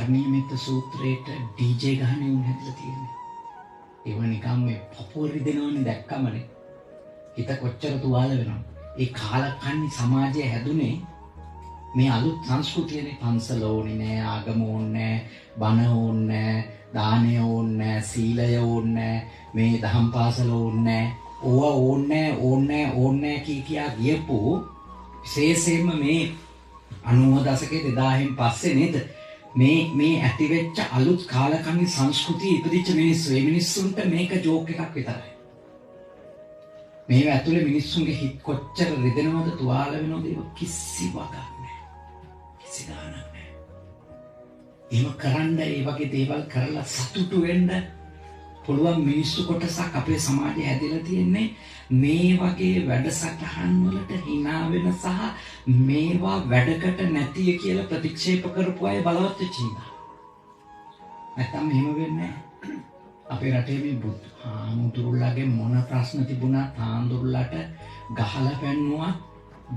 කරණීයමෙත්ත සූත්‍රයේට DJ ගහන්නේ උන් හැදලා තියෙන්නේ. ඒව නිකම් මේ පපුව රිදෙනවනේ දැක්කමනේ. හිත කොච්චර තුවාල වෙනවද? ඒ කාලකන්ණි සමාජය හැදුනේ මේ අලුත් සංස්කෘතියනේ. පන්සල ඕනේ නෑ, ආගම ඕනේ නෑ, බණ ඕනේ නෑ, දානය ඕනේ නෑ, සීලය ඕනේ නෑ, මේ දහම් පාසල ඕනේ නෑ. ඕවා ඕනේ කියා ගියපු විශේෂයෙන්ම මේ 90 දශකයේ 2000න් පස්සේ නේද මේ ඇතිවෙච්ච අලුත් කාලකන්ණි සංස්කෘතිය ඉපදිච්ච මිනිස්සු. මේ මිනිස්සුන්ට මේක ජෝක් එකක් විතරයි. මේව ඇතුලේ මිනිස්සුන්ගේ හිත කොච්චර රිදෙනවද, තුවාල වෙනවද, ඒක කිසි වගක් නැහැ. කිසි ගාණක් නැහැ. එහෙම කරන්න, ඒ වගේ දේවල් කරලා සතුටු වෙන්න පුළුවන් මිනිස්සු කොටසක් අපේ සමාජයේ හැදිලා තියෙන්නේ මේ වගේ වැඩසටහන් වලට hina වෙන සහ මේවා වැඩකට නැතිය කියලා ප්‍රතික්ෂේප කරපු අය බලවත් වෙච්ච ඉඳා. නැත්තම් එහෙම වෙන්නේ නැහැ. අපේ රටේ මේ බුදුහාමුදුරුවෝගේ මොන ප්‍රශ්න තිබුණා තාන්දුරුලට ගහලා පැන්නුවා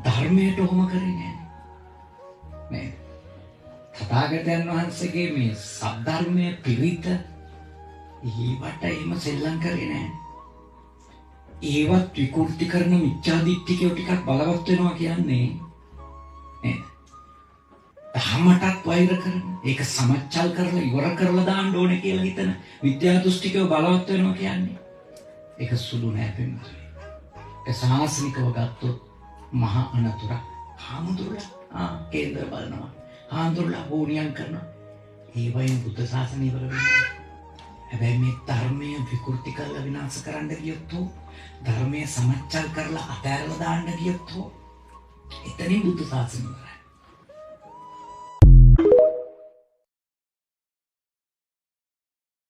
ධර්මයට ඔහොම කරේ නැහැ නේ. තථාගතයන් වහන්සේගේ මේ සද්ධර්මයේ පිරිත ඊවට එහෙම සෙල්ලම් කරේ නැහැ. ඒවත් විකෘති කරන මිච්ඡාදිට්ඨිකයෝ ටිකක් බලවත් වෙනවා කියන්නේ නේද? ධර්මයටත් වෛර කරන, ඒක සමච්චල් කරලා ඉවර කරලා දාන්න ඕනේ කියලා හිතන විද්‍යා දෘෂ්ටිකයෝ බලවත් වෙනවා කියන්නේ ඒක සුළු නෑ පින්වතුනි. ඒ සාසනිකව ගත්තොත් මහා අනතුරක්. හාමුදුරුවෝ කේන්දර බලනවා, හාමුදුරුවෝ ඕනියම් කරනවා. ඒ වයින් බුද්ධ ශාසනය ඉවර වෙන්නේ. හැබැයි මේ ධර්මයේ විකෘති කරලා විනාශ කරන්න ගියොත්, ධර්මයේ සමච්චල් කරලා අතහැරලා දාන්න ගියොත් එතනින් බුද්ධ ශාසනය